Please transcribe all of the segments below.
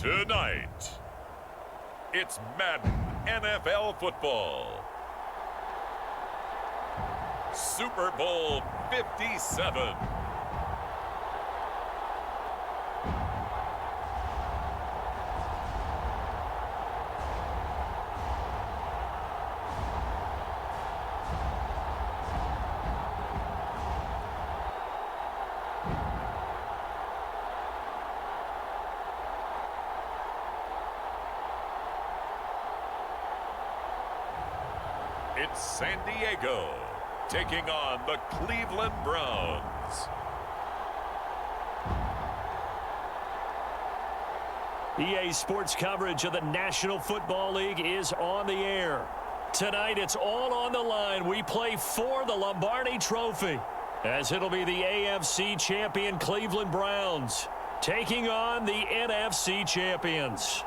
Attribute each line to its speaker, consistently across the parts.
Speaker 1: Tonight, it's Madden NFL football. Super Bowl 57. It's San Diego taking on the Cleveland Browns.
Speaker 2: EA Sports coverage of the National Football League is on the air. Tonight, it's all on the line. We play for the Lombardi Trophy, as it'll be the AFC champion Cleveland Browns taking on the NFC champions.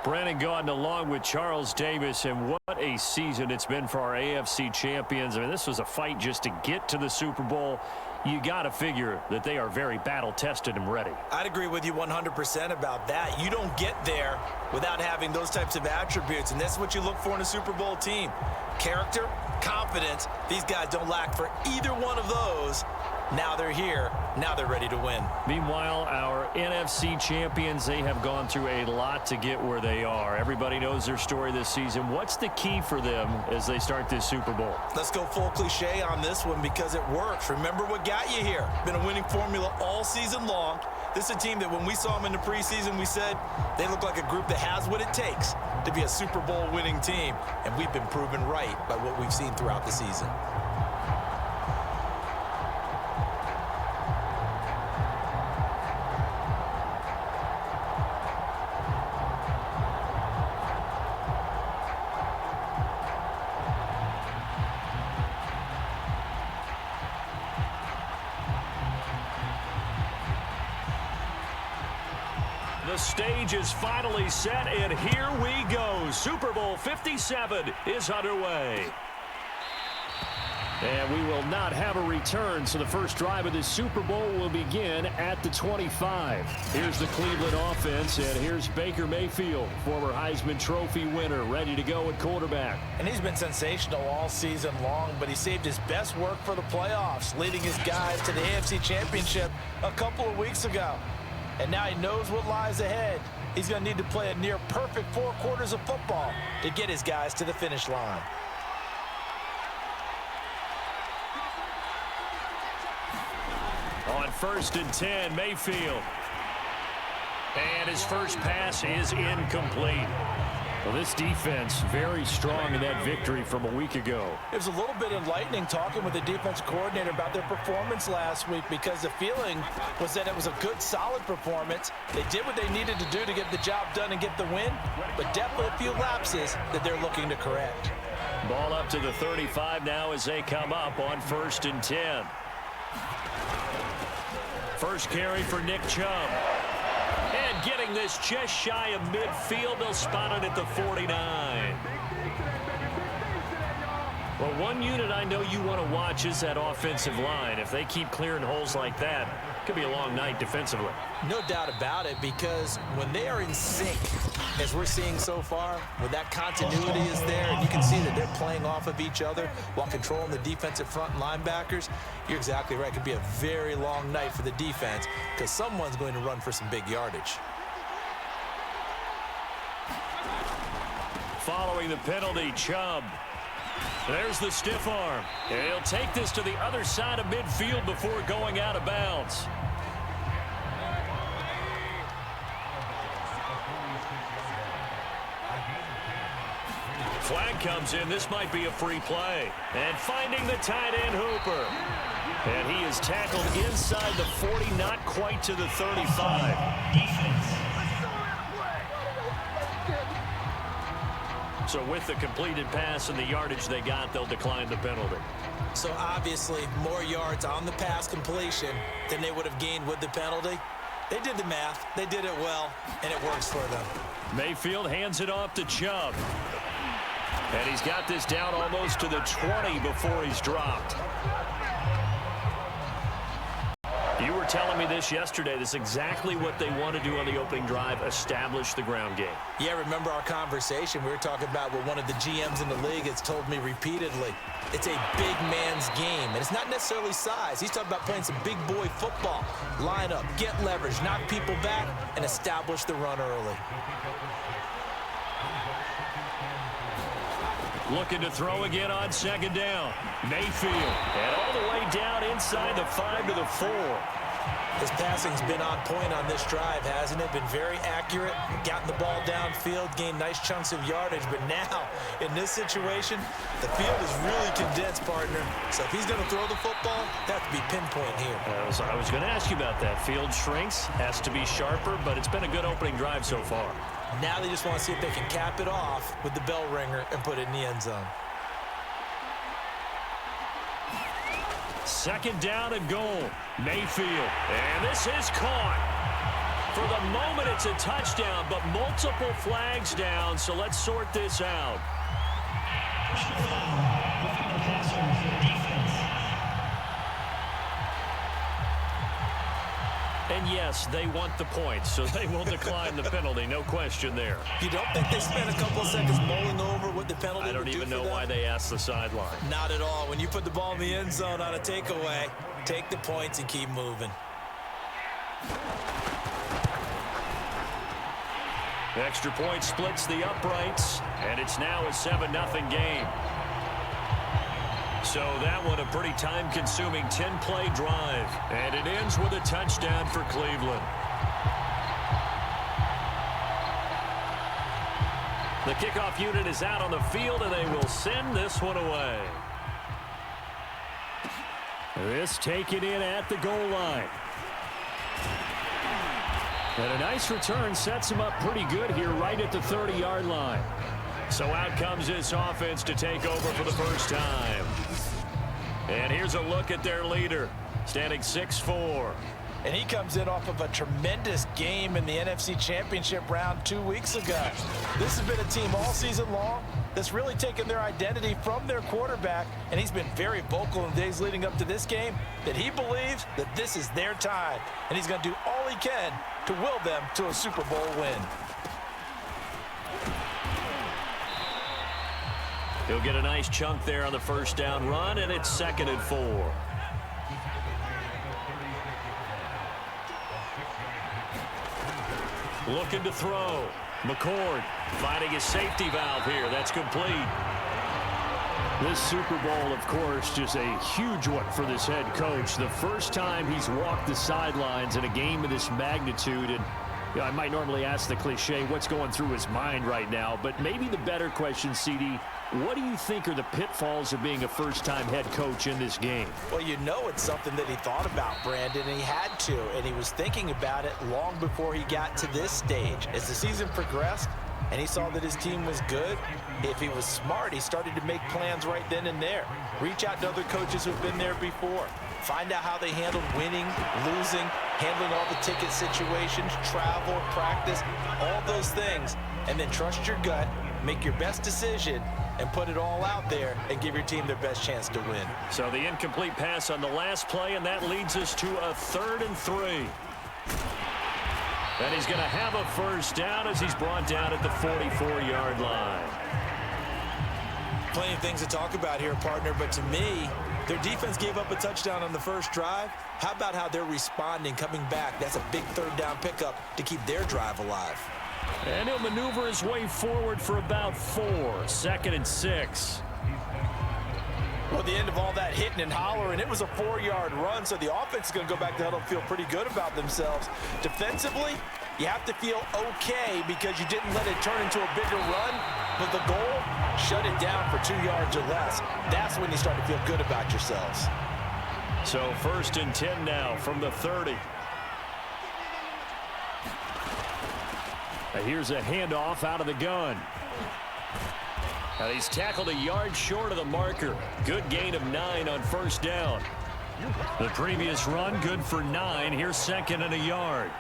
Speaker 2: Brandon Gaudin along with Charles Davis, and what a season it's been for our AFC champions. I mean, this was a fight just to get to the Super Bowl. You got to figure that they are very battle-tested and ready.
Speaker 3: I'd agree with you 100% about that. You don't get there without having those types of attributes, and that's what you look for in a Super Bowl team. Character, confidence. These guys don't lack for either one of those. Now they're here. Now they're ready to win.
Speaker 2: Meanwhile, our NFC champions, they have gone through a lot to get where they are. Everybody knows their story this season. What's the key for them as they start this Super Bowl?
Speaker 3: Let's go full cliche on this one because it works. Remember what got you here. Been a winning formula all season long. This is a team that when we saw them in the preseason, we said they look like a group that has what it takes to be a Super Bowl winning team. And we've been proven right by what we've seen throughout the season.
Speaker 2: The stage is finally set, and here we go. Super Bowl 57 is underway. And we will not have a return, so the first drive of this Super Bowl will begin at the 25. Here's the Cleveland offense, and here's Baker Mayfield, former Heisman Trophy winner, ready to go at quarterback.
Speaker 3: And he's been sensational all season long, but he saved his best work for the playoffs, leading his guys to the AFC Championship a couple of weeks ago. And now he knows what lies ahead. He's going to need to play a near-perfect 4 quarters of football to get his guys to the finish line.
Speaker 2: On 1st and 10, Mayfield. And his first pass is incomplete. Well, this defense very strong in that victory from a week ago.
Speaker 3: It was a little bit enlightening talking with the defense coordinator about their performance last week because the feeling was that it was a good, solid performance. They did what they needed to do to get the job done and get the win, but definitely a few lapses that they're looking to correct.
Speaker 2: Ball up to the 35 now as they come up on 1st and 10. First carry for Nick Chubb. And getting this just shy of midfield, they'll spot it at the 49. Well, one unit I know you want to watch is that offensive line. If they keep clearing holes like that, it could be a long night defensively.
Speaker 3: No doubt about it, because when they are in sync, as we're seeing so far, when that continuity is there, and you can see that they're playing off of each other while controlling the defensive front linebackers, you're exactly right. It could be a very long night for the defense because someone's going to run for some big yardage.
Speaker 2: Following the penalty, Chubb. There's the stiff arm. And he'll take this to the other side of midfield before going out of bounds. Flag comes in. This might be a free play. And finding the tight end, Hooper. And he is tackled inside the 40, not quite to the 35. So with the completed pass and the yardage they got, they'll decline the penalty.
Speaker 3: So obviously more yards on the pass completion than they would have gained with the penalty. They did the math. They did it well, and it works for them.
Speaker 2: Mayfield hands it off to Chubb. And he's got this down almost to the 20 before he's dropped. You were telling me this yesterday. This is exactly what they want to do on the opening drive, establish the ground game.
Speaker 3: Yeah, remember our conversation? We were talking about what one of the GMs in the league has told me repeatedly. It's a big man's game, and it's not necessarily size. He's talking about playing some big boy football. Line up, get leverage, knock people back, and establish the run early.
Speaker 2: Looking to throw again on second down. Mayfield. And all the way down inside the 5 to the 4.
Speaker 3: His passing's been on point on this drive, hasn't it? Been very accurate, gotten the ball downfield, gained nice chunks of yardage. But now, in this situation, the field is really condensed, partner. So if he's going to throw the football, that has to be pinpoint here.
Speaker 2: I was going to ask you about that. Field shrinks, has to be sharper, but it's been a good opening drive so far.
Speaker 3: Now they just want to see if they can cap it off with the bell ringer and put it in the end zone.
Speaker 2: Second down and goal. Mayfield. And this is caught. For the moment, it's a touchdown, but multiple flags down, so let's sort this out. And yes, they want the points, so they will decline the penalty. No question there.
Speaker 3: You don't think they spent a couple of seconds mulling over what the penalty
Speaker 2: I don't even know why they asked the sideline.
Speaker 3: Not at all. When you put the ball in the end zone on a takeaway, take the points and keep moving.
Speaker 2: Extra point splits the uprights, and it's now a 7-0 game. So that one a pretty time-consuming 10-play drive. And it ends with a touchdown for Cleveland. The kickoff unit is out on the field, and they will send this one away. This taken in at the goal line. And a nice return sets him up pretty good here right at the 30-yard line. So out comes this offense to take over for the first time. And here's a look at their leader, standing 6'4".
Speaker 3: And he comes in off of a tremendous game in the NFC Championship round 2 weeks ago. This has been a team all season long that's really taken their identity from their quarterback, and he's been very vocal in the days leading up to this game that he believes that this is their time, and he's going to do all he can to will them to a Super Bowl win.
Speaker 2: He'll get a nice chunk there on the first down run, and it's 2nd and 4. Looking to throw. McCord finding his safety valve here. That's complete. This Super Bowl, of course, just a huge one for this head coach. The first time he's walked the sidelines in a game of this magnitude. And you know, I might normally ask the cliche, what's going through his mind right now? But maybe the better question, CD, what do you think are the pitfalls of being a first-time head coach in this game?
Speaker 3: Well, you know it's something that he thought about, Brandon, and he had to. And he was thinking about it long before he got to this stage. As the season progressed and he saw that his team was good, if he was smart, he started to make plans right then and there. Reach out to other coaches who've been there before. Find out how they handled winning, losing, handling all the ticket situations, travel, practice, all those things. And then trust your gut, make your best decision, and put it all out there and give your team their best chance to win.
Speaker 2: So the incomplete pass on the last play, and that leads us to a 3rd and 3. And he's going to have a first down as he's brought down at the 44-yard line.
Speaker 3: Plenty of things to talk about here, partner, but to me, their defense gave up a touchdown on the first drive. How about how they're responding, coming back? That's a big 3rd down pickup to keep their drive alive.
Speaker 2: And he'll maneuver his way forward for about 4. 2nd and 6.
Speaker 3: Well, at the end of all that hitting and hollering, it was a 4-yard run, so the offense is going to go back to huddle and feel pretty good about themselves. Defensively, you have to feel okay because you didn't let it turn into a bigger run, but the goal, shut it down for 2 yards or less. That's when you start to feel good about yourselves.
Speaker 2: So 1st and 10 now from the 30. Here's a handoff out of the gun. And he's tackled a yard short of the marker. Good gain of 9 on first down. The previous run, good for 9. Here's 2nd and a yard.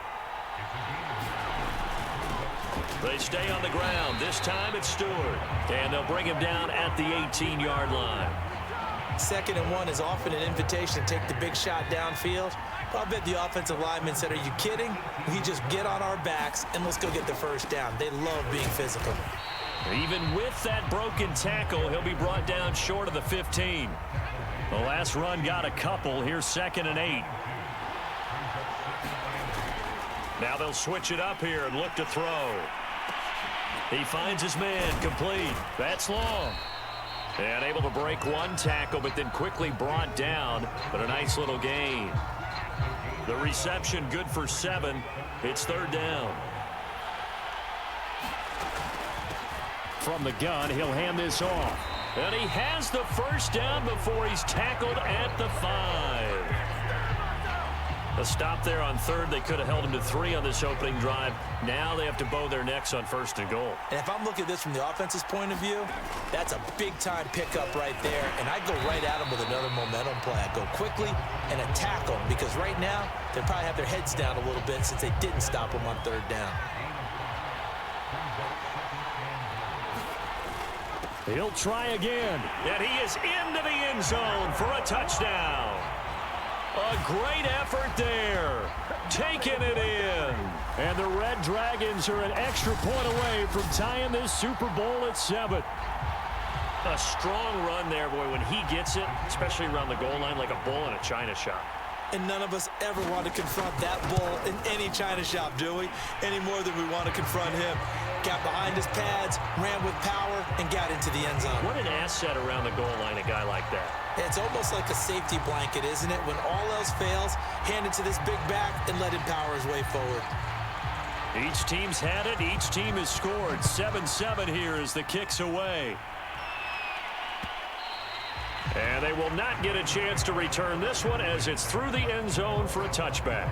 Speaker 2: They stay on the ground. This time it's Stewart. And they'll bring him down at the 18-yard line.
Speaker 3: 2nd and 1 is often an invitation to take the big shot downfield. I bet the offensive lineman said, are you kidding? We just get on our backs and let's go get the first down. They love being physical.
Speaker 2: Even with that broken tackle, he'll be brought down short of the 15. The last run got a couple. Here's 2nd and 8. Now they'll switch it up here and look to throw. He finds his man, complete. That's long. And able to break one tackle, but then quickly brought down. But a nice little gain. The reception good for 7. It's 3rd down. From the gun, he'll hand this off. And he has the first down before he's tackled at the 5. A stop there on 3rd. They could have held him to 3 on this opening drive. Now they have to bow their necks on 1st and goal.
Speaker 3: And if I'm looking at this from the offense's point of view, that's a big-time pickup right there. And I go right at them with another momentum play. I go quickly and attack them because right now they probably have their heads down a little bit since they didn't stop them on 3rd down.
Speaker 2: He'll try again. And he is into the end zone for a touchdown. A great effort there. Taking it in. And the Red Dragons are an extra point away from tying this Super Bowl at 7. A strong run there, boy, when he gets it, especially around the goal line, like a bull in a china shop.
Speaker 3: And none of us ever want to confront that bull in any china shop, do we? Any more than we want to confront him. Got behind his pads, ran with power, and got into the end zone.
Speaker 2: What an asset around the goal line, a guy like that.
Speaker 3: It's almost like a safety blanket, isn't it? When all else fails, hand it to this big back and let him power his way forward.
Speaker 2: Each team's had it. Each team has scored. 7-7 here as the kick's away. And they will not get a chance to return this one as it's through the end zone for a touchback.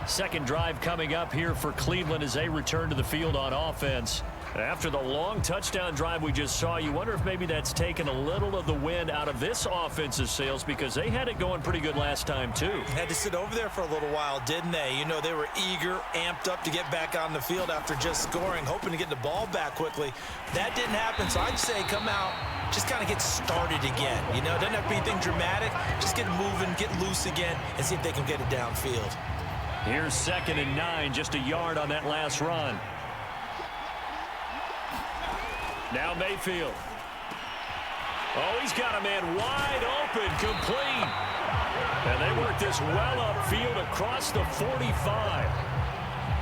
Speaker 2: Second drive coming up here for Cleveland as they return to the field on offense. After the long touchdown drive we just saw, you wonder if maybe that's taken a little of the wind out of this offensive sails because they had it going pretty good last time too.
Speaker 3: Had to sit over there for a little while, didn't they? You know, they were eager, amped up to get back on the field after just scoring, hoping to get the ball back quickly. That didn't happen, so I'd say come out, just kind of get started again. You know, it doesn't have to be anything dramatic. Just get moving, get loose again, and see if they can get it downfield.
Speaker 2: Here's 2nd and 9, just a yard on that last run. Now Mayfield. Oh, he's got a man wide open, complete. And they work this well upfield across the 45.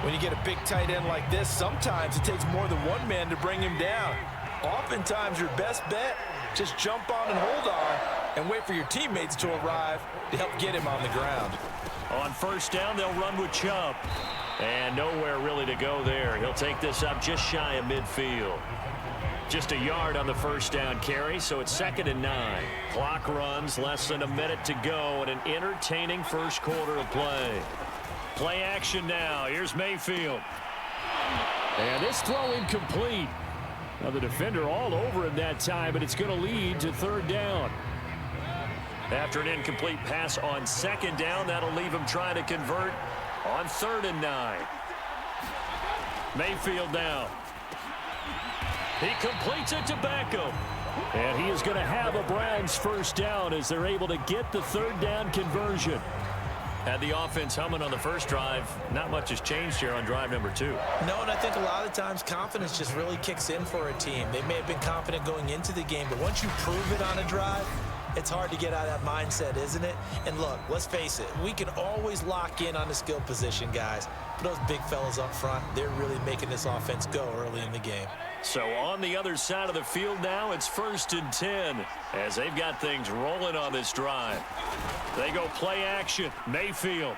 Speaker 3: When you get a big tight end like this, sometimes it takes more than one man to bring him down. Oftentimes your best bet, just jump on and hold on and wait for your teammates to arrive to help get him on the ground.
Speaker 2: On 1st down, they'll run with Chubb. And nowhere really to go there. He'll take this up just shy of midfield. Just a yard on the 1st down carry, so it's 2nd and 9. Clock runs, less than a minute to go, and an entertaining first quarter of play. Play action now. Here's Mayfield. And this throw incomplete. Now the defender all over him that time, but it's going to lead to 3rd down. After an incomplete pass on 2nd down, that'll leave him trying to convert on 3rd and 9. Mayfield now. He completes it to Beckham. And he is going to have a Browns first down as they're able to get the 3rd down conversion. Had the offense humming on the first drive. Not much has changed here on drive number 2.
Speaker 3: No, and I think a lot of times confidence just really kicks in for a team. They may have been confident going into the game, but once you prove it on a drive, it's hard to get out of that mindset, isn't it? And look, let's face it, we can always lock in on the skill position, guys. But those big fellas up front, they're really making this offense go early in the game.
Speaker 2: So on the other side of the field now, it's 1st and 10 as they've got things rolling on this drive. They go play action. Mayfield.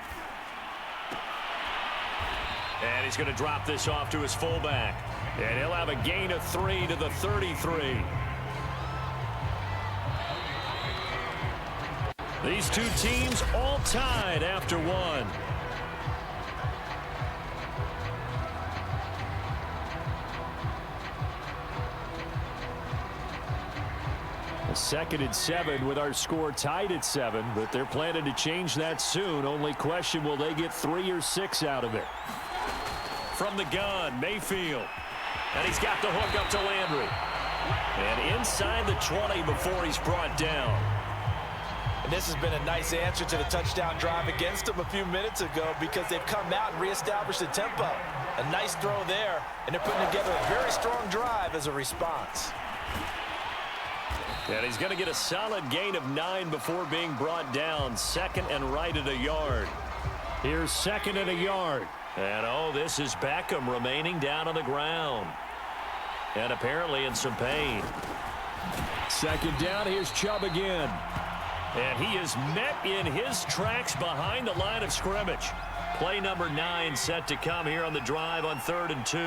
Speaker 2: And he's going to drop this off to his fullback. And he'll have a gain of 3 to the 33. These two teams all tied after one. A 2nd and 7 with our score tied at 7, but they're planning to change that soon. Only question, will they get 3 or 6 out of it? From the gun, Mayfield. And he's got the hook up to Landry. And inside the 20 before he's brought down.
Speaker 3: And this has been a nice answer to the touchdown drive against them a few minutes ago because they've come out and reestablished the tempo. A nice throw there, and they're putting together a very strong drive as a response.
Speaker 2: And he's going to get a solid gain of 9 before being brought down. Second and right at a yard. Here's second and a yard. And, oh, this is Beckham remaining down on the ground. And apparently in some pain. Second down, here's Chubb again. And he is met in his tracks behind the line of scrimmage. Play number 9 set to come here on the drive on 3rd and 2.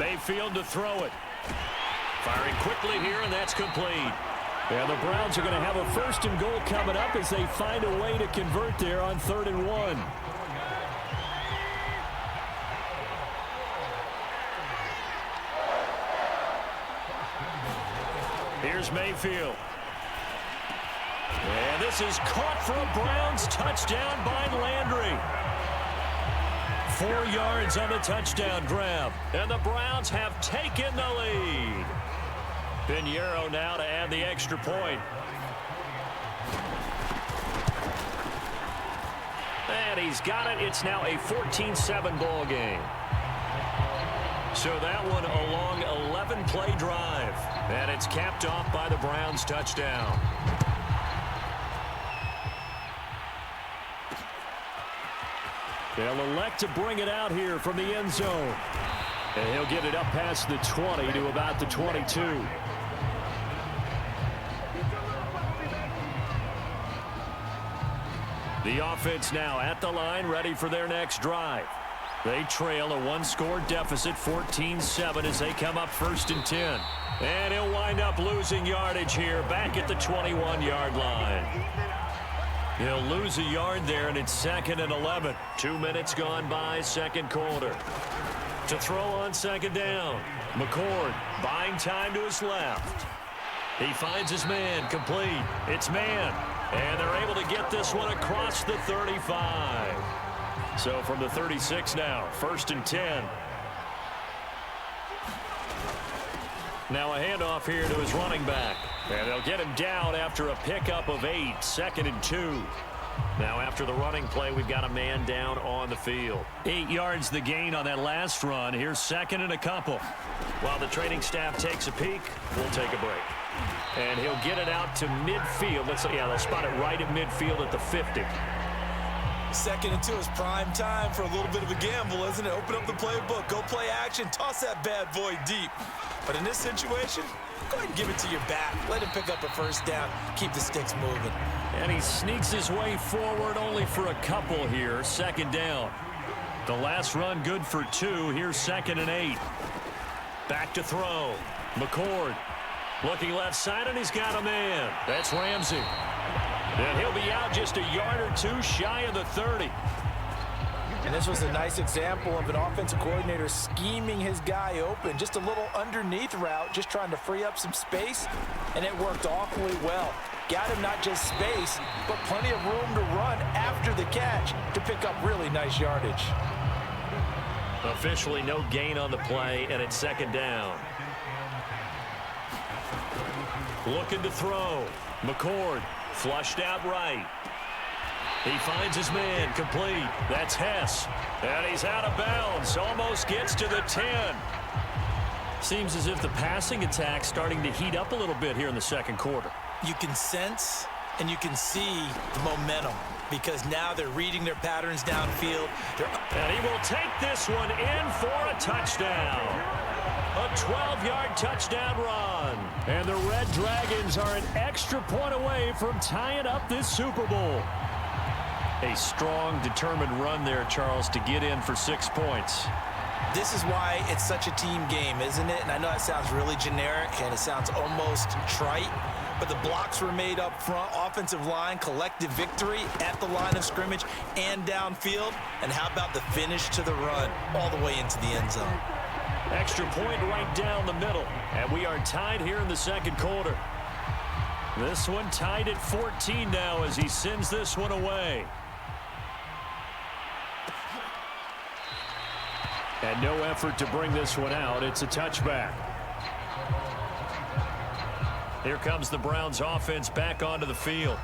Speaker 2: Mayfield to throw it. Firing quickly here, and that's complete. And the Browns are going to have a 1st and goal coming up as they find a way to convert there on 3rd and 1. Here's Mayfield. And this is caught for a Browns touchdown by Landry. 4 yards on the touchdown grab. And the Browns have taken the lead. Pinheiro now to add the extra point. And he's got it. It's now a 14-7 ball game. So that one a long 11-play drive. And it's capped off by the Browns touchdown. They'll elect to bring it out here from the end zone. And he'll get it up past the 20 to about the 22. The offense now at the line, ready for their next drive. They trail a 1-score deficit, 14-7, as they come up 1st and 10. And he'll wind up losing yardage here, back at the 21-yard line. He'll lose a yard there, and it's 2nd and 11. 2 minutes gone by, second quarter. To throw on 2nd down. McCord buying time to his left. He finds his man, complete. It's man. And they're able to get this one across the 35. So from the 36 now, 1st and 10. Now a handoff here to his running back. And they'll get him down after a pickup of 8, 2nd and 2. Now after the running play, we've got a man down on the field. 8 yards the gain on that last run. Here's 2nd and a couple. While the training staff takes a peek, we'll take a break. And he'll get it out to midfield. They'll spot it right at midfield at the 50.
Speaker 3: 2nd and 2 is prime time for a little bit of a gamble, isn't it? Open up the playbook, go play action, toss that bad boy deep. But in this situation, go ahead and give it to your back. Let him pick up a 1st down. Keep the sticks moving.
Speaker 2: And he sneaks his way forward only for a couple here. 2nd down. The last run good for 2. Here's 2nd and 8. Back to throw. McCord looking left side, and he's got a man. That's Ramsey. And he'll be out just a yard or 2 shy of the 30.
Speaker 3: And this was a nice example of an offensive coordinator scheming his guy open. Just a little underneath route, just trying to free up some space, and it worked awfully well. Got him not just space, but plenty of room to run after the catch to pick up really nice yardage.
Speaker 2: Officially no gain on the play, and it's 2nd down. Looking to throw. McCord flushed out right. He finds his man, complete. That's Hess. And he's out of bounds. Almost gets to the 10. Seems as if the passing attack's starting to heat up a little bit here in the second quarter.
Speaker 3: You can sense and you can see the momentum because now they're reading their patterns downfield.
Speaker 2: And he will take this one in for a touchdown. A 12-yard touchdown run. And the Red Dragons are an extra point away from tying up this Super Bowl. A strong, determined run there, Charles, to get in for 6 points.
Speaker 3: This is why it's such a team game, isn't it? And I know that sounds really generic and it sounds almost trite, but the blocks were made up front, offensive line, collective victory at the line of scrimmage and downfield. And how about the finish to the run all the way into the end zone?
Speaker 2: Extra point right down the middle. And we are tied here in the second quarter. This one tied at 14 now as he sends this one away. And no effort to bring this one out. It's a touchback. Here comes the Browns offense back onto the field.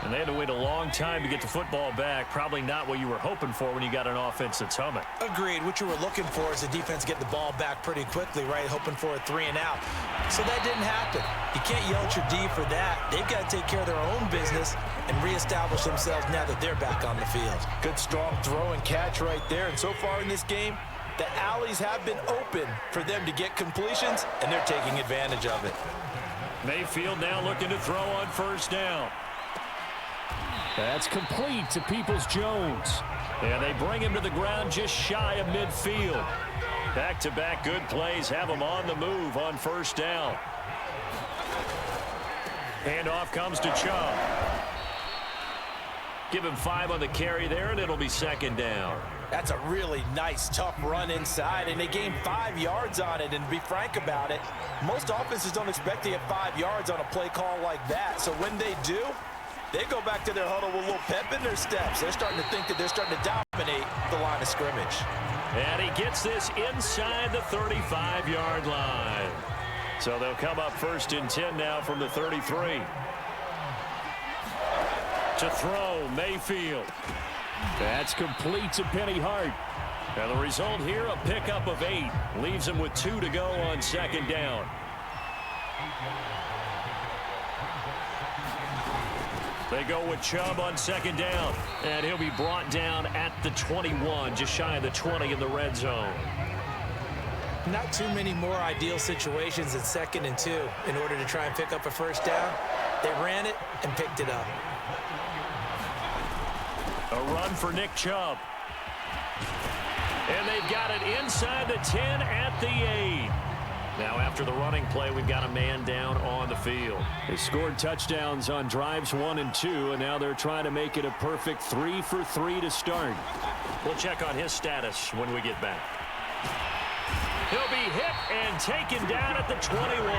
Speaker 2: And they had to wait a long time to get the football back. Probably not what you were hoping for when you got an offense that's humming.
Speaker 3: Agreed. What you were looking for is the defense get the ball back pretty quickly, right? Hoping for a 3-and-out. So that didn't happen. You can't yell at your D for that. They've got to take care of their own business and reestablish themselves now that they're back on the field. Good, strong throw and catch right there. And so far in this game, the alleys have been open for them to get completions, and they're taking advantage of it.
Speaker 2: Mayfield now looking to throw on first down. That's complete to Peoples-Jones. And they bring him to the ground just shy of midfield. Back-to-back good plays have him on the move on first down. Handoff comes to Chubb. Give him 5 on the carry there, and it'll be second down.
Speaker 3: That's a really nice, tough run inside, and they gained 5 yards on it. And to be frank about it, most offenses don't expect to get 5 yards on a play call like that. So when they do, they go back to their huddle with a little pep in their steps. They're starting to think that they're starting to dominate the line of scrimmage. And
Speaker 2: he gets this inside the 35-yard line. So they'll come up 1st and 10 now from the 33. To throw, Mayfield. That's complete to Penny Hart. And the result here, a pickup of 8. Leaves him with 2 to go on second down. They go with Chubb on second down. And he'll be brought down at the 21, just shy of the 20 in the red zone.
Speaker 3: Not too many more ideal situations than 2nd and 2 in order to try and pick up a first down. They ran it and picked it up.
Speaker 2: A run for Nick Chubb. And they've got it inside the 10 at the 8. Now after the running play, we've got a man down on the field. They scored touchdowns on drives 1 and 2, and now they're trying to make it a perfect 3 for 3 to start. We'll check on his status when we get back. He'll be hit and taken down at the 21.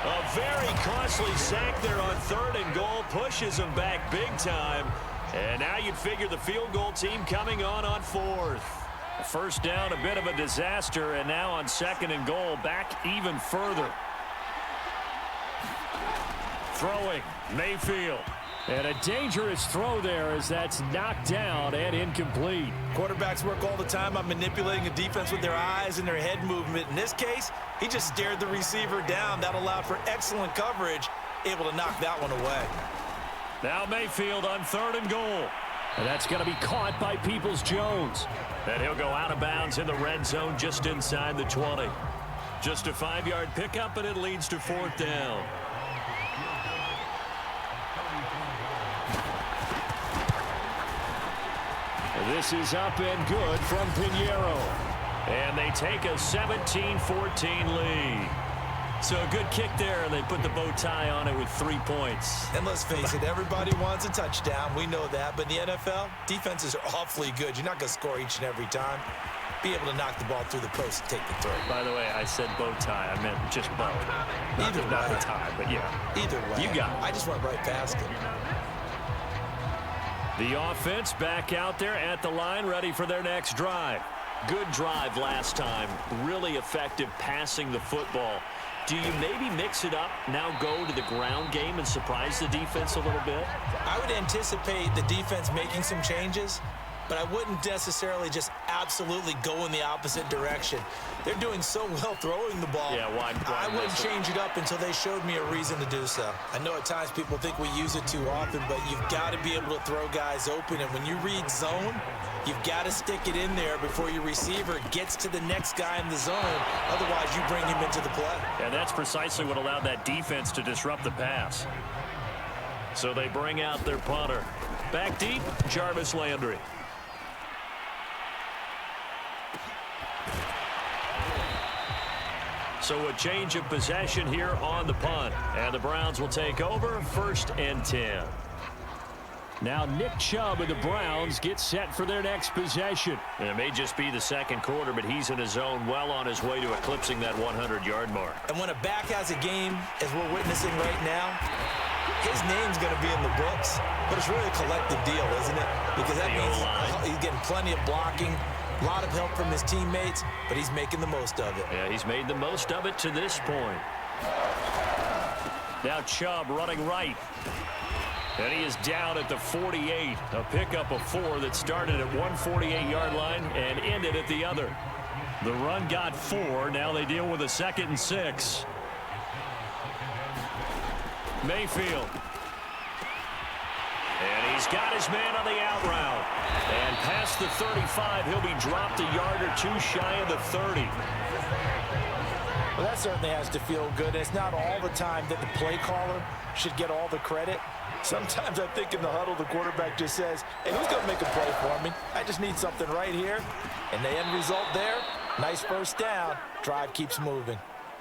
Speaker 2: A very costly sack there on 3rd and goal pushes him back big time. And now you'd figure the field goal team coming on 4th. First down, a bit of a disaster, and now on 2nd and goal, back even further. Throwing, Mayfield. And a dangerous throw there as that's knocked down and incomplete. Quarterbacks work all the time on manipulating a defense with their eyes and their head movement. In this case, he just stared the receiver down. That allowed for excellent coverage, able to knock that one away. Now Mayfield on 3rd and goal. And that's going to be caught by Peoples-Jones. And he'll go out of bounds in the red zone just inside the 20. Just a 5-yard pickup, and it leads to 4th down. This is up and good from Pinheiro. And they take a 17-14 lead. So a good kick there, and they put the bow tie on it with 3 points. And let's face it, everybody wants a touchdown. We know that. But in the NFL, defenses are awfully good. You're not going to score each and every time. Be able to knock the ball through the post and take the throw. By the way, I said bow tie. I meant just bow. Not the tie, but yeah. Either way. You got it. I just went right past it. The offense back out there at the line, ready for their next drive. Good drive last time. Really effective passing the football. Do you maybe mix it up, now go to the ground game and surprise the defense a little bit? I would anticipate the defense making some changes, but I wouldn't necessarily just absolutely go in the opposite direction. They're doing so well throwing the ball. Yeah, why I wouldn't change it up until they showed me a reason to do so. I know at times people think we use it too often, but you've got to be able to throw guys open. And when you read zone, you've got to stick it in there before your receiver gets to the next guy in the zone. Otherwise, you bring him into the play. And that's precisely what allowed that defense to disrupt the pass. So they bring out their punter. Back deep, Jarvis Landry. So a change of possession here on the punt. And the Browns will take over 1st and 10. Now Nick Chubb of the Browns gets set for their next possession. And it may just be the 2nd quarter, but he's in his zone, well on his way to eclipsing that 100-yard mark. And when a back has a game, as we're witnessing right now, his name's going to be in the books. But it's really a collective deal, isn't it? Because that means he's getting plenty of blocking, a lot of help from his teammates, but he's making the most of it. Yeah, he's made the most of it to this point. Now Chubb running right. And he is down at the 48. A pickup of 4 that started at 148-yard line and ended at the other. The run got 4. Now they deal with a 2nd and 6. Mayfield. And he's got his man on the out route. And past the 35, he'll be dropped a yard or 2 shy of the 30.
Speaker 3: Well, that certainly has to feel good. It's not all the time that the play caller should get all the credit. Sometimes I think in the huddle, the quarterback just says, hey, who's going to make a play for me? I just need something right here. And the end result there, nice first down. Drive keeps moving.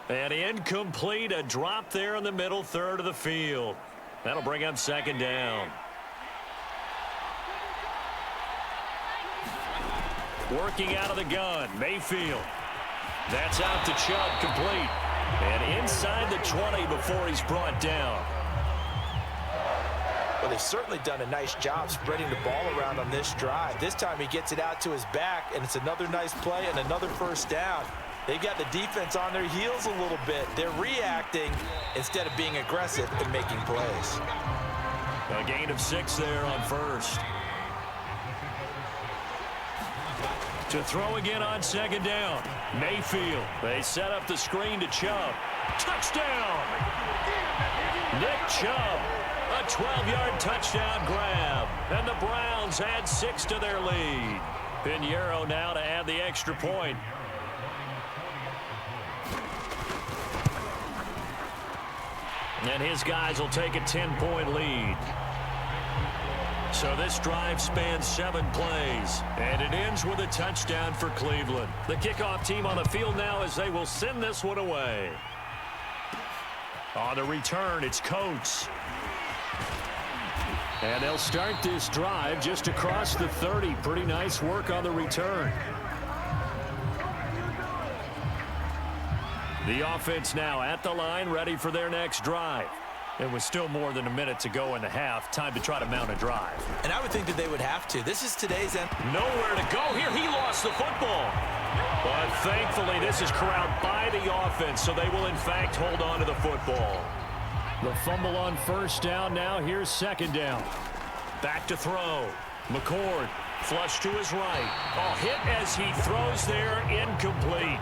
Speaker 2: And incomplete, a drop there in the middle third of the field. That'll bring up 2nd down. Working out of the gun, Mayfield. That's out to Chubb, complete. And inside the 20 before he's brought down.
Speaker 3: Well, they've certainly done a nice job spreading the ball around on this drive. This time he gets it out to his back, and it's another nice play and another first down. They've got the defense on their heels a little bit. They're reacting instead of being aggressive and making plays.
Speaker 2: A gain of 6 there on first. To throw again on 2nd down. Mayfield. They set up the screen to Chubb. Touchdown! Nick Chubb. A 12-yard touchdown grab. And the Browns add 6 to their lead. Pinheiro now to add the extra point. And his guys will take a 10-point lead. So this drive spans 7 plays, and it ends with a touchdown for Cleveland. The kickoff team on the field now as they will send this one away. On the return, it's Coates. And they'll start this drive just across the 30. Pretty nice work on the return. The offense now at the line, ready for their next drive. It was still more than a minute to go in the half. Time to try to mount a drive.
Speaker 3: And I would think that they would have to. This is today's end.
Speaker 2: Nowhere to go here. He lost the football. But thankfully, this is corralled by the offense, so they will, in fact, hold on to the football. The fumble on first down. Now here's 2nd down. Back to throw. McCord, flush to his right. A hit as he throws there, incomplete.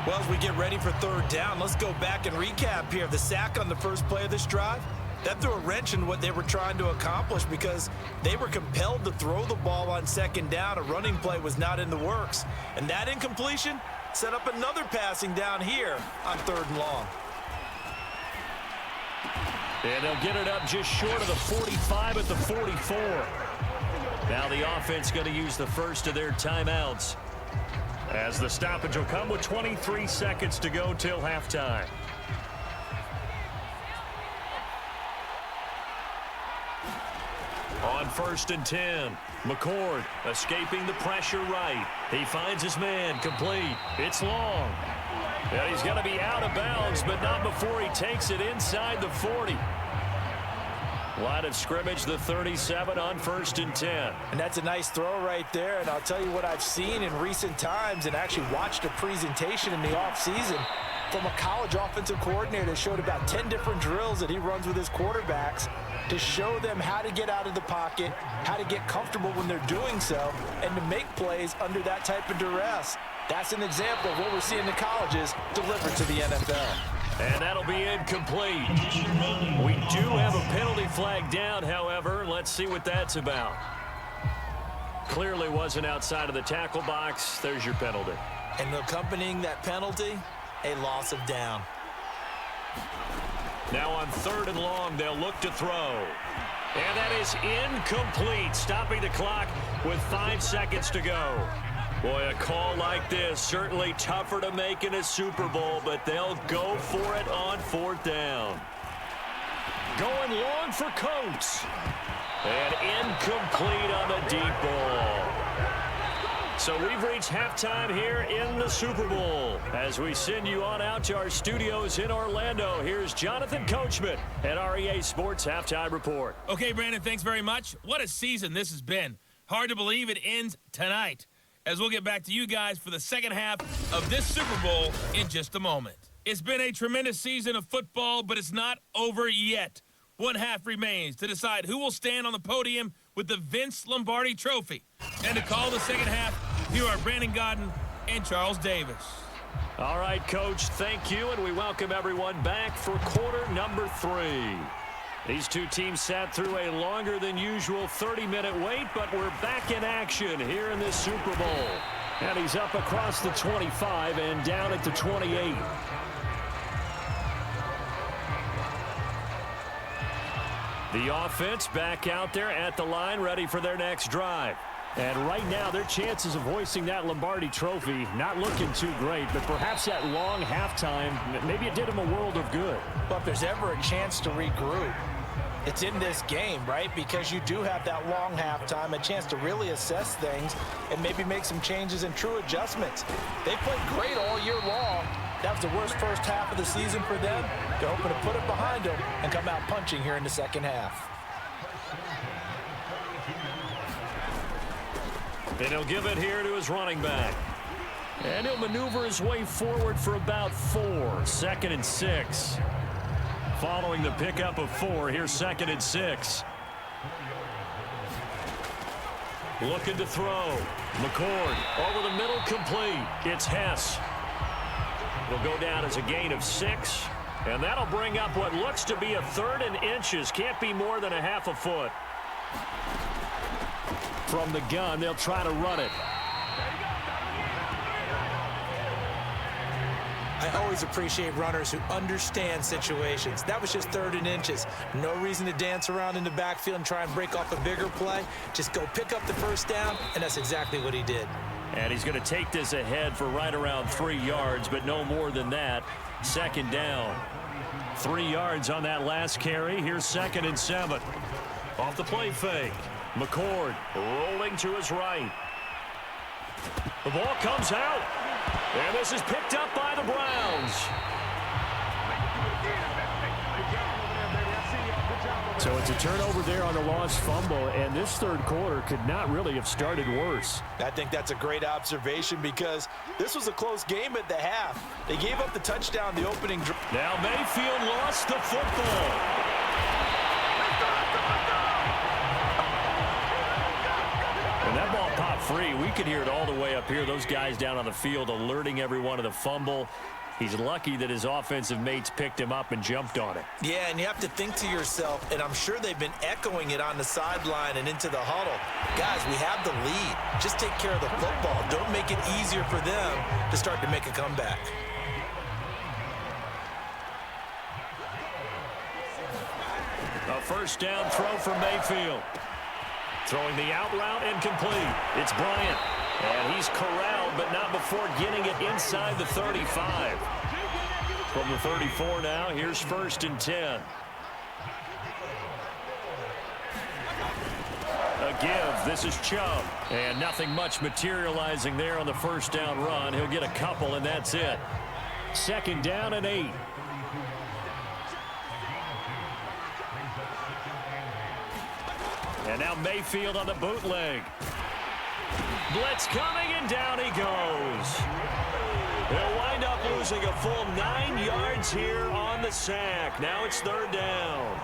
Speaker 3: Well, as we get ready for 3rd down, let's go back and recap here. The sack on the first play of this drive, that threw a wrench in what they were trying to accomplish because they were compelled to throw the ball on 2nd down. A running play was not in the works. And that incompletion set up another passing down here on 3rd and long.
Speaker 2: And they'll get it up just short of the 45 at the 44. Now the offense going to use the first of their timeouts, as the stoppage will come with 23 seconds to go till halftime. On 1st and 10, McCord escaping the pressure right. He finds his man, complete. It's long. And he's going to be out of bounds, but not before he takes it inside the 40. Line of scrimmage, the 37 on 1st and 10.
Speaker 3: And that's a nice throw right there. And I'll tell you what I've seen in recent times and actually watched a presentation in the offseason from a college offensive coordinator that showed about 10 different drills that he runs with his quarterbacks to show them how to get out of the pocket, how to get comfortable when they're doing so, and to make plays under that type of duress. That's an example of what we're seeing in the colleges delivered to the NFL.
Speaker 2: And that'll be incomplete. We do have a penalty flag down, however. Let's see what that's about. Clearly wasn't outside of the tackle box. There's your penalty.
Speaker 3: And accompanying that penalty, a loss of down.
Speaker 2: Now on 3rd and long, they'll look to throw. And that is incomplete, stopping the clock with 5 seconds to go. Boy, a call like this, certainly tougher to make in a Super Bowl, but they'll go for it on 4th down. Going long for Coates. And incomplete on the deep ball. So we've reached halftime here in the Super Bowl. As we send you on out to our studios in Orlando, here's Jonathan Coachman at REA Sports Halftime Report.
Speaker 4: Okay, Brandon, thanks very much. What a season this has been. Hard to believe it ends tonight, as we'll get back to you guys for the second half of this Super Bowl in just a moment. It's been a tremendous season of football, but it's not over yet. One half remains to decide who will stand on the podium with the Vince Lombardi Trophy. And to call the second half, here are Brandon Godden and Charles Davis.
Speaker 2: All right, Coach, thank you, and we welcome everyone back for quarter number 3. These two teams sat through a longer than usual 30-minute wait, but we're back in action here in this Super Bowl. And he's up across the 25 and down at the 28. The offense back out there at the line, ready for their next drive. And right now, their chances of hoisting that Lombardi Trophy not looking too great, but perhaps that long halftime, maybe it did them a world of good.
Speaker 3: But if there's ever a chance to regroup, it's in this game, right? Because you do have that long halftime, a chance to really assess things and maybe make some changes and true adjustments. They played great all year long. That was the worst first half of the season for them. They're hoping to put it behind them and come out punching here in the second half.
Speaker 2: And he'll give it here to his running back. And he'll maneuver his way forward for about 4. 2nd and 6. Following the pickup of 4, here's 2nd and 6. Looking to throw. McCord over the middle, complete. It's Hess. It'll go down as a gain of 6. And that'll bring up what looks to be a 3rd and inches. Can't be more than a half a foot. From the gun, they'll try to run it.
Speaker 3: I always appreciate runners who understand situations. That was just 3rd and inches. No reason to dance around in the backfield and try and break off a bigger play. Just go pick up the first down, and that's exactly what he did.
Speaker 2: And he's going to take this ahead for right around 3 yards, but no more than that. 2nd down. 3 yards on that last carry. Here's 2nd and 7. Off the play fake. McCord rolling to his right. The ball comes out. And this is picked up by the Browns. So it's a turnover there on the lost fumble, and this third quarter could not really have started worse.
Speaker 3: I think that's a great observation because this was a close game at the half. They gave up the touchdown the opening drive.
Speaker 2: Now Mayfield lost the football. And that ball popped free. We could hear it all the way up here. Those guys down on the field alerting everyone of the fumble. He's lucky that his offensive mates picked him up and jumped on it.
Speaker 3: Yeah, and you have to think to yourself, and I'm sure they've been echoing it on the sideline and into the huddle. Guys, we have the lead. Just take care of the football. Don't make it easier for them to start to make a comeback.
Speaker 2: A first down throw for Mayfield. Throwing the out route incomplete. It's Bryant. And he's corralled, but not before getting it inside the 35. From the 34 now, here's 1st and 10. A give. This is Chubb. And nothing much materializing there on the first down run. He'll get a couple, and that's it. 2nd down and 8. And now Mayfield on the bootleg. Blitz coming, and down he goes. They'll wind up losing a full 9 yards here on the sack. Now it's 3rd down.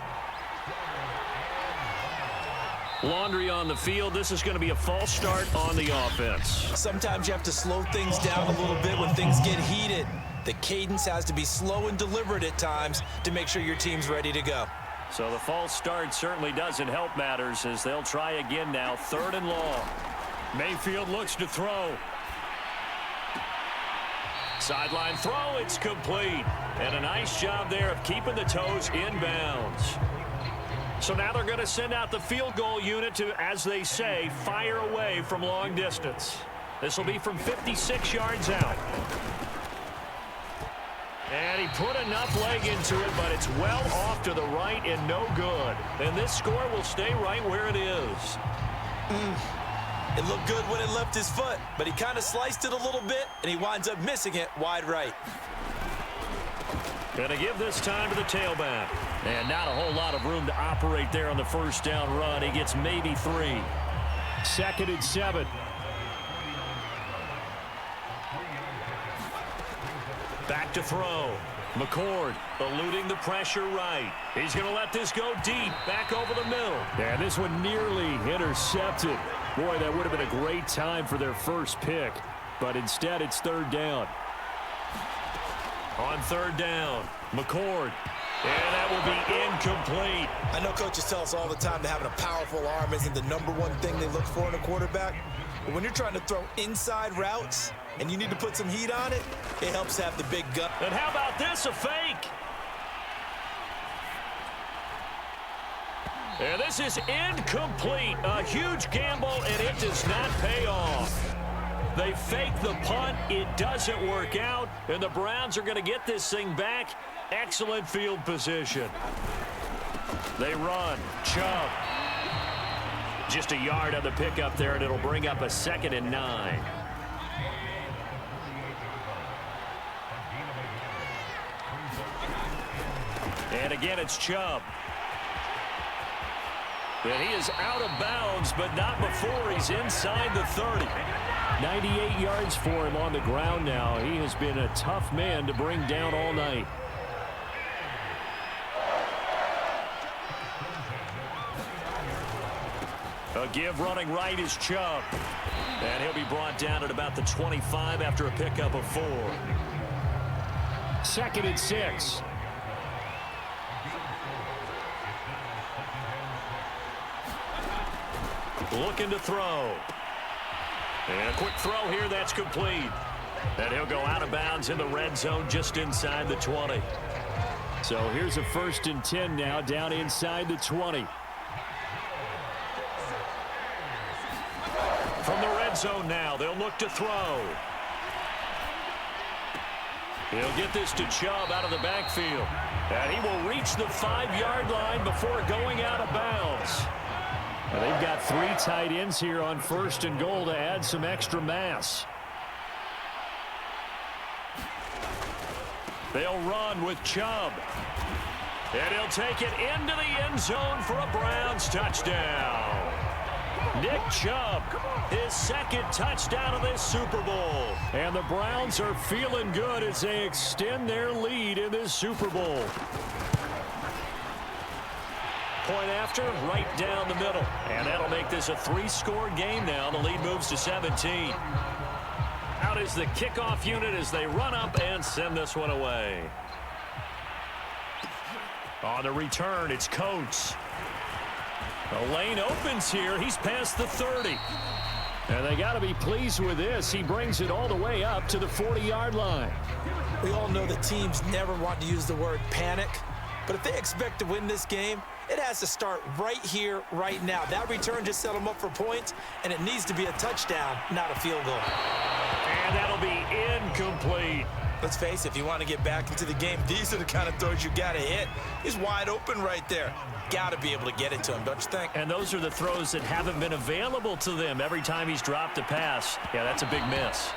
Speaker 2: Laundry on the field. This is going to be a false start on the offense.
Speaker 3: Sometimes you have to slow things down a little bit when things get heated. The cadence has to be slow and deliberate at times to make sure your team's ready to go.
Speaker 2: So the false start certainly doesn't help matters as they'll try again now. 3rd and long. Mayfield looks to throw. Sideline throw, it's complete. And a nice job there of keeping the toes inbounds. So now they're going to send out the field goal unit to, as they say, fire away from long distance. This will be from 56 yards out. And he put enough leg into it, but it's well off to the right and no good. And this score will stay right where it is.
Speaker 3: It looked good when it left his foot, but he kind of sliced it a little bit, and he winds up missing it wide right.
Speaker 2: Going to give this time to the tailback. And not a whole lot of room to operate there on the first down run. He gets maybe 3. 2nd and 7. Back to throw. McCord eluding the pressure right. He's going to let this go deep, back over the middle. And this one nearly intercepted. Boy, that would have been a great time for their first pick. But instead, it's third down. On third down, McCord. And that will be incomplete.
Speaker 3: I know coaches tell us all the time that having a powerful arm isn't the #1 thing they look for in a quarterback. But when you're trying to throw inside routes and you need to put some heat on it, it helps to have the big gun.
Speaker 2: And how about this, a fake? And this is incomplete. A huge gamble, and it does not pay off. They fake the punt. It doesn't work out, and the Browns are going to get this thing back. Excellent field position. They run. Chubb. Just a yard on the pickup there, and it'll bring up a 2nd and 9. And again, it's Chubb. And he is out of bounds, but not before he's inside the 30. 98 yards for him on the ground now. He has been a tough man to bring down all night. A give running right is Chubb. And he'll be brought down at about the 25 after a pickup of 4. 2nd and 6. Looking to throw. And a quick throw here, that's complete. And he'll go out of bounds in the red zone just inside the 20. So here's a 1st and 10 now down inside the 20. From the red zone now, they'll look to throw. He'll get this to Chubb out of the backfield. And he will reach the 5-yard line before going out of bounds. And they've got 3 tight ends here on 1st and goal to add some extra mass. They'll run with Chubb. And he'll take it into the end zone for a Browns touchdown. Nick Chubb, his 2nd touchdown of this Super Bowl. And the Browns are feeling good as they extend their lead in this Super Bowl. Point after, right down the middle. And that'll make this a 3-score game now. The lead moves to 17. Out is the kickoff unit as they run up and send this one away. On the return, it's Coates. The lane opens here. He's past the 30. And they got to be pleased with this. He brings it all the way up to the 40-yard line.
Speaker 3: We all know the teams never want to use the word panic. But if they expect to win this game, it has to start right here, right now. That return just set them up for points, and it needs to be a touchdown, not a field goal.
Speaker 2: And that'll be incomplete.
Speaker 3: Let's face it, if you want to get back into the game, these are the kind of throws you got to hit. He's wide open right there. Got to be able to get it to him, don't you think?
Speaker 2: And those are the throws that haven't been available to them every time he's dropped a pass. Yeah, that's a big miss.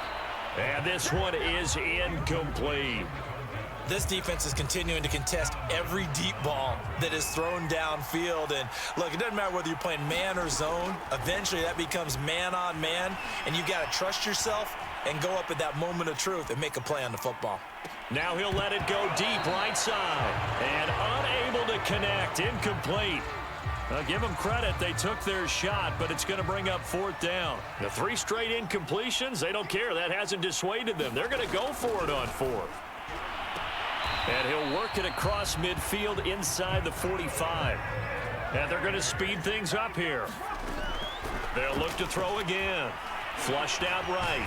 Speaker 2: And this one is incomplete.
Speaker 3: This defense is continuing to contest every deep ball that is thrown downfield. And, look, it doesn't matter whether you're playing man or zone. Eventually, that becomes man-on-man, and you got to trust yourself and go up at that moment of truth and make a play on the football.
Speaker 2: Now he'll let it go deep right side. And unable to connect. Incomplete. Now, give them credit. They took their shot, but it's going to bring up 4th down. The 3 straight incompletions, they don't care. That hasn't dissuaded them. They're going to go for it on 4th. And he'll work it across midfield inside the 45. And they're going to speed things up here. They'll look to throw again. Flushed out right.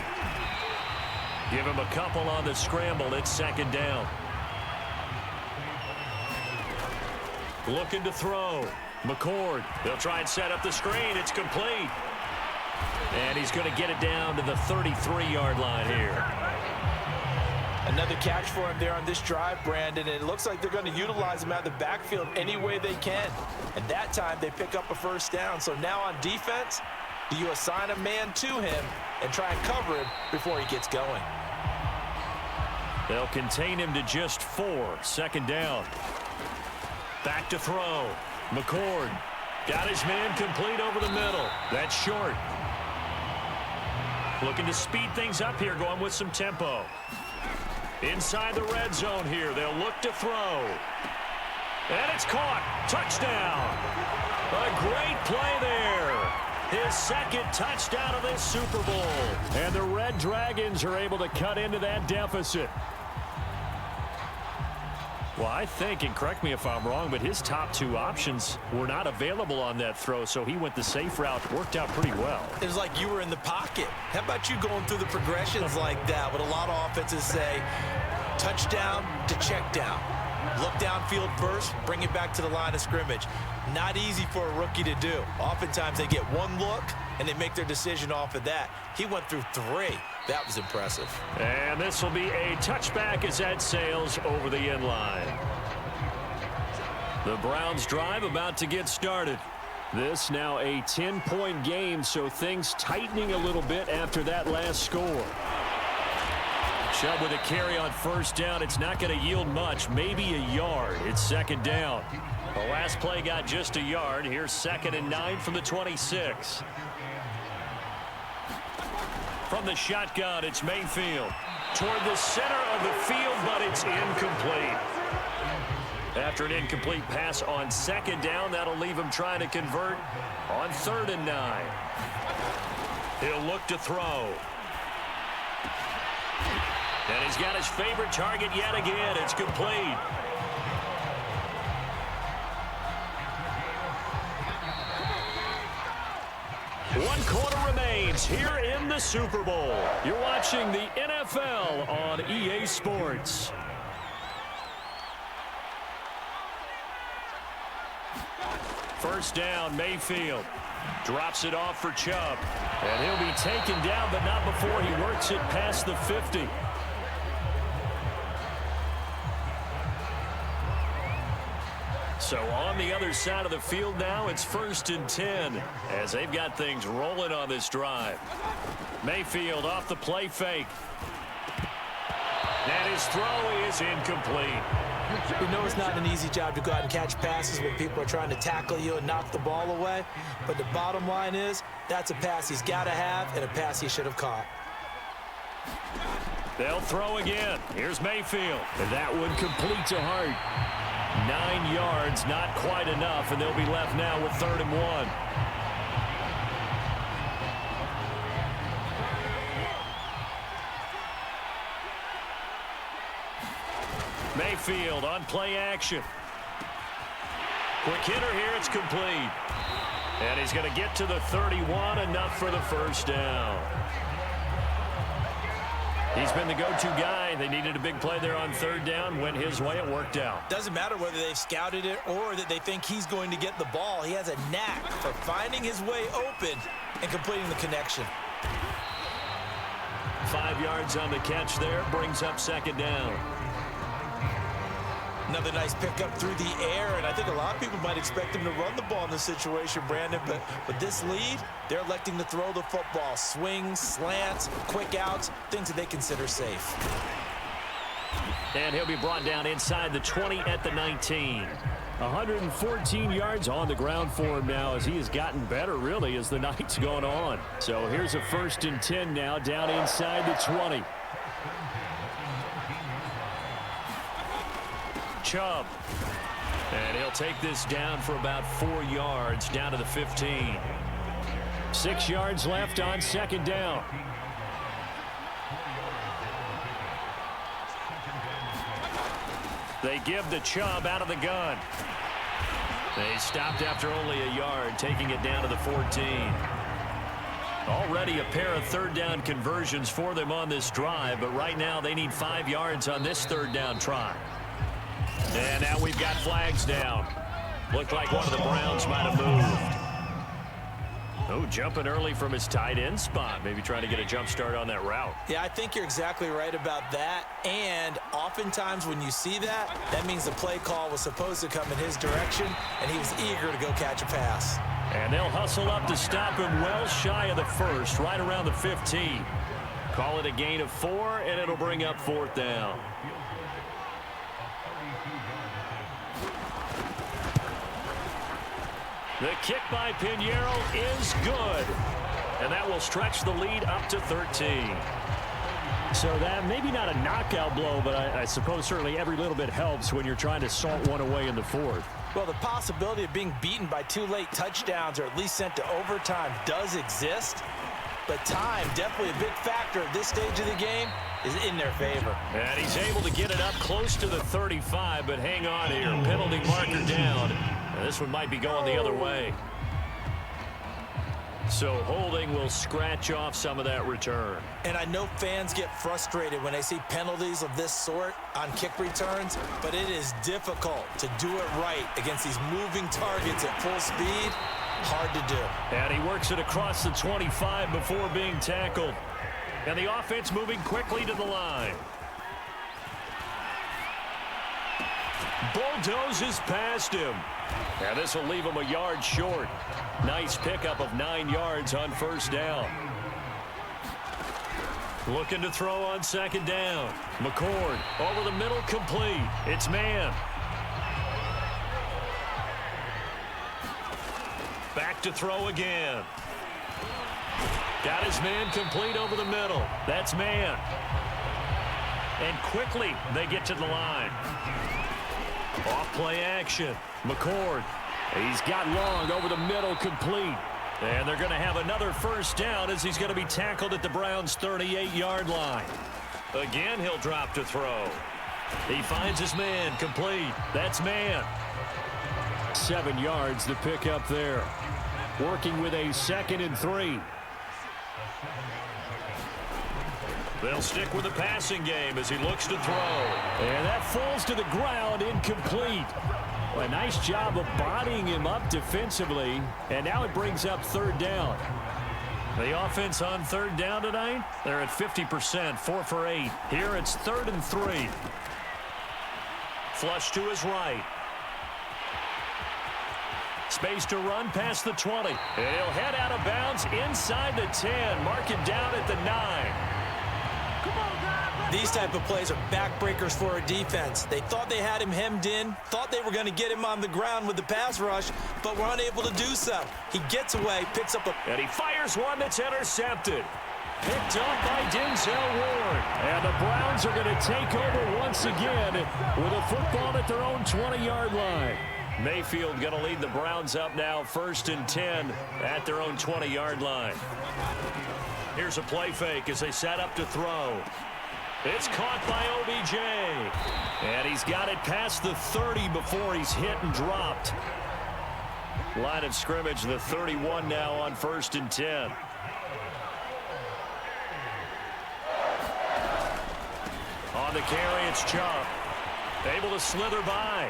Speaker 2: Give him a couple on the scramble. It's 2nd down. Looking to throw. McCord. They'll try and set up the screen. It's complete. And he's going to get it down to the 33-yard line here.
Speaker 3: Another catch for him there on this drive, Brandon, and it looks like they're going to utilize him out of the backfield any way they can. And that time they pick up a 1st down. So now on defense, do you assign a man to him and try and cover him before he gets going?
Speaker 2: They'll contain him to just 4. 2nd down. Back to throw. McCord got his man complete over the middle. That's short. Looking to speed things up here, going with some tempo. Inside the red zone here, they'll look to throw. And it's caught. Touchdown. A great play there. His second touchdown of this Super Bowl. And the Red Dragons are able to cut into that deficit. Well, I think, and correct me if I'm wrong, but his top two options were not available on that throw, so he went the safe route. Worked out pretty well.
Speaker 3: It was like you were in the pocket. How about you going through the progressions like that? What a lot of offenses say, touchdown to check down. Look downfield first, bring it back to the line of scrimmage. Not easy for a rookie to do. Oftentimes they get one look, and they make their decision off of that. He went through three. That was impressive.
Speaker 2: And this will be a touchback as that sails over the end line. The Browns drive about to get started. This now a 10-point game, so things tightening a little bit after that last score. Chubb with a carry on first down. It's not going to yield much, maybe a yard. It's second down. The last play got just a yard. Here's 2nd and 9 from the 26. From the shotgun, it's Mayfield. Toward the center of the field, but it's incomplete. After an incomplete pass on 2nd down, that'll leave him trying to convert on 3rd and 9. He'll look to throw. And he's got his favorite target yet again. It's complete. One quarter remains here in the Super Bowl. You're watching the NFL on EA Sports. First down, Mayfield. Drops it off for Chubb. And he'll be taken down, but not before he works it past the 50. So on the other side of the field now, it's 1st and 10 as they've got things rolling on this drive. Mayfield off the play fake. And his throw is incomplete.
Speaker 3: We know it's not an easy job to go out and catch passes when people are trying to tackle you and knock the ball away. But the bottom line is, that's a pass he's got to have and a pass he should have caught.
Speaker 2: They'll throw again. Here's Mayfield. And that one complete to Hart. 9 yards, not quite enough, and they'll be left now with 3rd and 1. Mayfield on play action. Quick hitter here, it's complete. And he's going to get to the 31, enough for the first down. He's been the go-to guy. They needed a big play there on 3rd down. Went his way. It worked out.
Speaker 3: Doesn't matter whether they've scouted it or that they think he's going to get the ball. He has a knack for finding his way open and completing the connection.
Speaker 2: 5 yards on the catch there. Brings up 2nd down.
Speaker 3: Another nice pickup through the air, and I think a lot of people might expect him to run the ball in this situation, Brandon, but with this lead, they're electing to throw the football. Swings, slants, quick outs, things that they consider safe.
Speaker 2: And he'll be brought down inside the 20 at the 19. 114 yards on the ground for him now as he has gotten better, really, as the night's going on. So here's a 1st and 10 now, down inside the 20. Chubb. And he'll take this down for about 4 yards, down to the 15. 6 yards left on 2nd down. They give the Chubb out of the gun. They stopped after only a yard, taking it down to the 14. Already a pair of 3rd down conversions for them on this drive, but right now they need 5 yards on this 3rd down try. And now we've got flags down. Looked like one of the Browns might have moved. Oh, jumping early from his tight end spot. Maybe trying to get a jump start on that route.
Speaker 3: Yeah, I think you're exactly right about that. And oftentimes when you see that, that means the play call was supposed to come in his direction, and he was eager to go catch a pass.
Speaker 2: And they'll hustle up to stop him well shy of the 1st, right around the 15. Call it a gain of 4, and it'll bring up 4th down. The kick by Pinheiro is good. And that will stretch the lead up to 13. So that maybe not a knockout blow, but I suppose certainly every little bit helps when you're trying to salt one away in the fourth.
Speaker 3: Well, the possibility of being beaten by 2 late touchdowns or at least sent to overtime does exist. But time, definitely a big factor at this stage of the game, is in their favor.
Speaker 2: And he's able to get it up close to the 35, but hang on here. Penalty marker down. And this one might be going the other way. So holding will scratch off some of that return.
Speaker 3: And I know fans get frustrated when they see penalties of this sort on kick returns, but it is difficult to do it right against these moving targets at full speed. Hard to do.
Speaker 2: And he works it across the 25 before being tackled. And the offense moving quickly to the line. Bulldozes past him. And this will leave him a yard short. Nice pickup of 9 yards on first down. Looking to throw on second down. McCord over the middle, complete. It's man. Back to throw again. Got his man complete over the middle. That's man. And quickly they get to the line. Off play action. McCord. He's got long over the middle, complete. And they're going to have another first down as he's going to be tackled at the Browns' 38-yard line. Again, he'll drop to throw. He finds his man, complete. That's man. 7 yards to pick up there. Working with a 2nd and 3. They'll stick with the passing game as he looks to throw. And that falls to the ground, incomplete. Well, a nice job of bodying him up defensively. And now it brings up 3rd down. The offense on 3rd down tonight, they're at 50%, 4 for 8. Here it's 3rd and 3. Flush to his right. Space to run past the 20. And he'll head out of bounds inside the 10. Mark it down at the 9.
Speaker 3: These type of plays are backbreakers for a defense. They thought they had him hemmed in, thought they were going to get him on the ground with the pass rush, but were unable to do so. He gets away, picks up a...
Speaker 2: And he fires one that's intercepted. Picked up by Denzel Ward. And the Browns are going to take over once again with a football at their own 20-yard line. Mayfield going to lead the Browns up now, 1st and 10 at their own 20-yard line. Here's a play fake as they set up to throw. It's caught by OBJ. And he's got it past the 30 before he's hit and dropped. Line of scrimmage, the 31 now on 1st and 10. On the carry, it's Chubb. Able to slither by.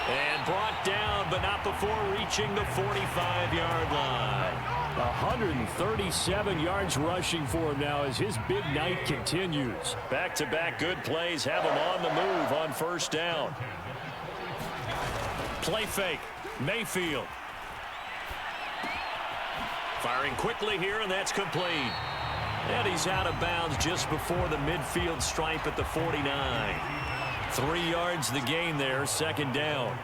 Speaker 2: And brought down, but not before reaching the 45-yard line. 137 yards rushing for him now as his big night continues. Back-to-back good plays have him on the move on 1st down. Play fake. Mayfield. Firing quickly here, and that's complete. And he's out of bounds just before the midfield stripe at the 49. 3 yards the gain there, 2nd down.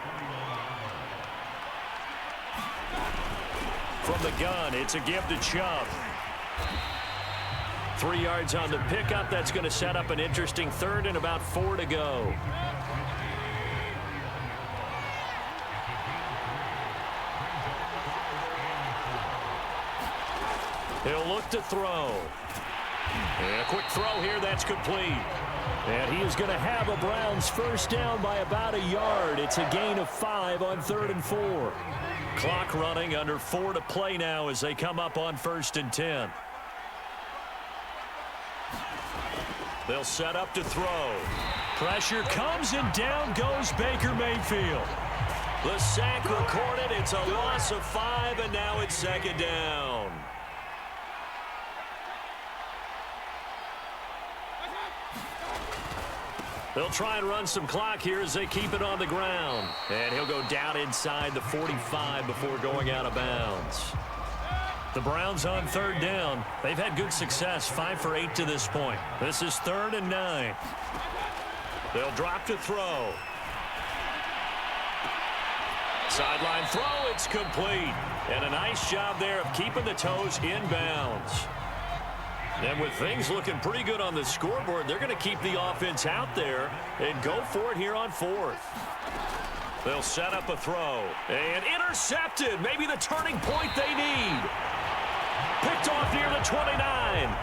Speaker 2: From the gun, it's a give to Chubb. 3 yards on the pickup. That's going to set up an interesting 3rd and about 4 to go. He'll look to throw. And a quick throw here, that's complete. And he is going to have a Browns first down by about a yard. It's a gain of 5 on 3rd and 4. Clock running, under 4 to play now as they come up on 1st and 10. They'll set up to throw. Pressure comes and down goes Baker Mayfield. The sack recorded. It's a loss of 5 and now it's 2nd down. They'll try and run some clock here as they keep it on the ground. And he'll go down inside the 45 before going out of bounds. The Browns on 3rd down. They've had good success, 5 for 8 to this point. This is 3rd and 9. They'll drop to throw. Sideline throw, it's complete. And a nice job there of keeping the toes in bounds. And with things looking pretty good on the scoreboard, they're going to keep the offense out there and go for it here on fourth. They'll set up a throw. And intercepted. Maybe the turning point they need. Picked off near the 29.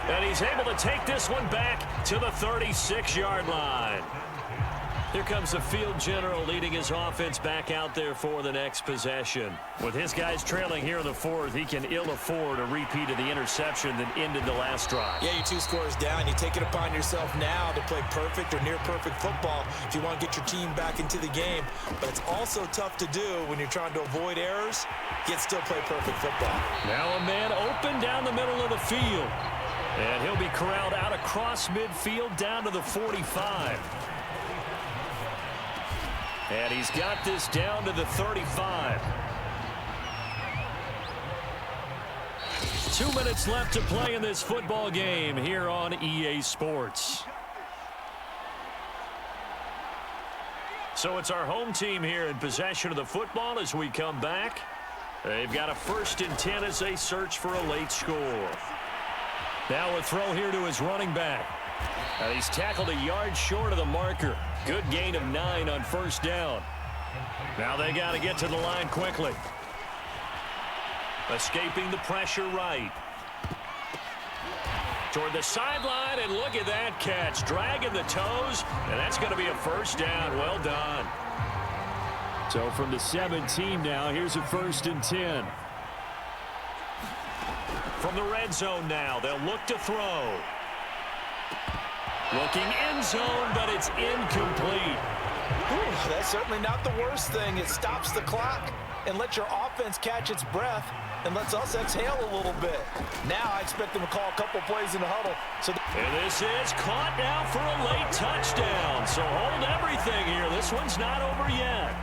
Speaker 2: And he's able to take this one back to the 36-yard line. Here comes the field general leading his offense back out there for the next possession. With his guys trailing here in the fourth, he can ill afford a repeat of the interception that ended the last drive.
Speaker 3: Yeah, you're 2 scores down. You take it upon yourself now to play perfect or near perfect football if you want to get your team back into the game. But it's also tough to do when you're trying to avoid errors, yet still play perfect football.
Speaker 2: Now a man open down the middle of the field. And he'll be corralled out across midfield down to the 45. And he's got this down to the 35. 2 minutes left to play in this football game here on EA Sports. So it's our home team here in possession of the football as we come back. They've got a 1st and 10 as they search for a late score. Now a throw here to his running back. And he's tackled a yard short of the marker. Good gain of 9 on 1st down. Now they got to get to the line quickly. Escaping the pressure right. Toward the sideline, and look at that catch. Dragging the toes, and that's going to be a 1st down. Well done. So from the 17 now, here's a 1st and 10. From the red zone now, they'll look to throw. Looking end zone, but it's incomplete.
Speaker 3: Ooh, that's certainly not the worst thing. It stops the clock and lets your offense catch its breath and lets us exhale a little bit. Now I expect them to call a couple plays in the huddle.
Speaker 2: And this is caught now for a late touchdown. So hold everything here. This one's not over yet.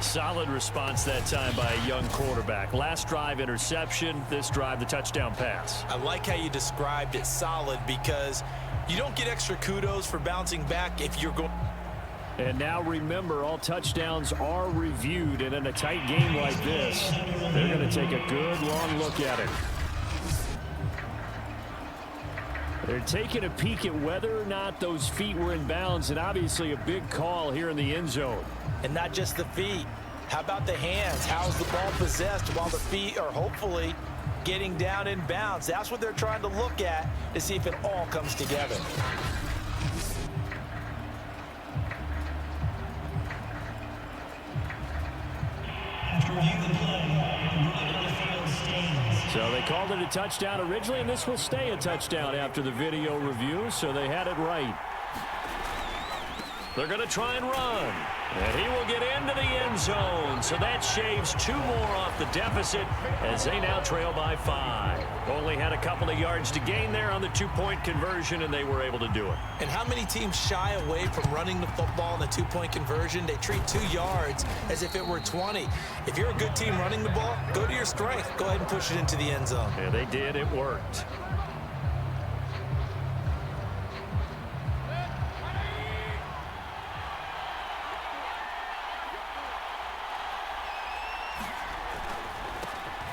Speaker 2: Solid response that time by a young quarterback. Last drive, interception. This drive, the touchdown pass.
Speaker 3: I like how you described it, solid, because you don't get extra kudos for bouncing back if you're going.
Speaker 2: And now remember, all touchdowns are reviewed, and in a tight game like this, they're going to take a good long look at it. They're taking a peek at whether or not those feet were in bounds, and obviously a big call here in the end zone.
Speaker 3: And not just the feet. How about the hands? How's the ball possessed while the feet are hopefully getting down in bounds? That's what they're trying to look at to see if it all comes together.
Speaker 2: So they called it a touchdown originally, and this will stay a touchdown after the video review, so they had it right. They're going to try and run. And he will get into the end zone. So that shaves 2 more off the deficit as they now trail by 5. Only had a couple of yards to gain there on the 2-point conversion, and they were able to do it.
Speaker 3: And how many teams shy away from running the football in the 2-point conversion? They treat 2 yards as if it were 20. If you're a good team running the ball, go to your strength. Go ahead and push it into the end zone.
Speaker 2: Yeah, they did. It worked.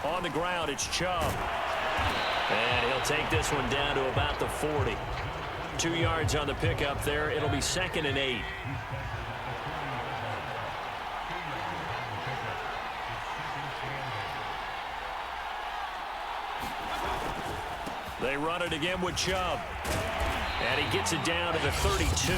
Speaker 2: On the ground, it's Chubb. And he'll take this one down to about the 40. 2 yards on the pickup there. It'll be 2nd and 8. They run it again with Chubb. And he gets it down to the 32.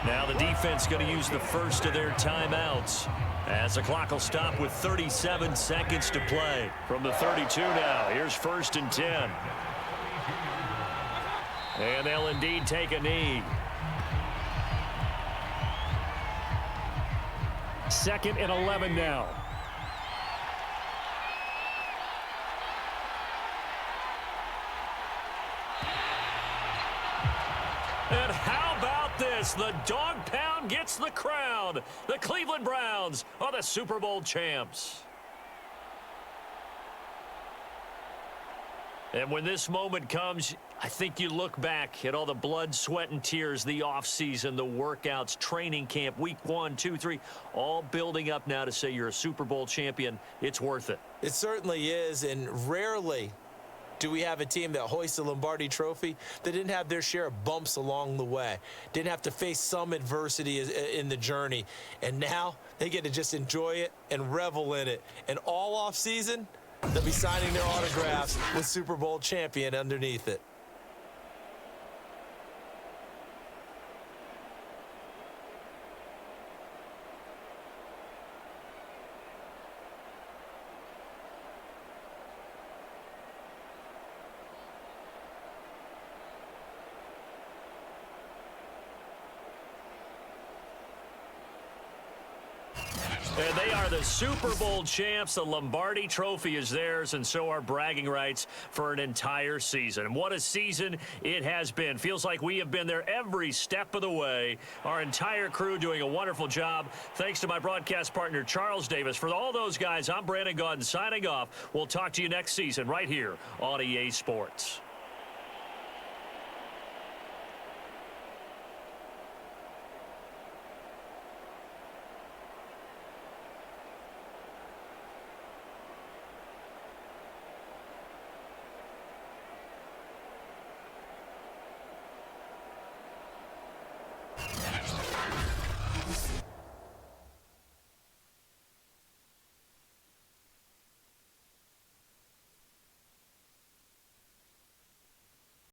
Speaker 2: Now the defense going to use the first of their timeouts, as the clock will stop with 37 seconds to play. From the 32 now, here's 1st and 10. And they'll indeed take a knee. 2nd and 11 now. And how about this? The dog pound gets the crown. The Cleveland Browns are the Super Bowl champs. And when this moment comes, I think you look back at all the blood, sweat, and tears, the offseason, the workouts, training camp, week 1, 2, 3, all building up now to say you're a Super Bowl champion. It's worth it.
Speaker 3: It certainly is, and rarely Do we have a team that hoists the Lombardi Trophy that didn't have their share of bumps along the way, didn't have to face some adversity in the journey, and now they get to just enjoy it and revel in it? And all off season, they'll be signing their autographs with Super Bowl champion underneath it.
Speaker 2: And they are the Super Bowl champs. The Lombardi Trophy is theirs, and so are bragging rights for an entire season. And what a season it has been. Feels like we have been there every step of the way. Our entire crew doing a wonderful job. Thanks to my broadcast partner, Charles Davis. For all those guys, I'm Brandon Gaudin signing off. We'll talk to you next season right here on EA Sports.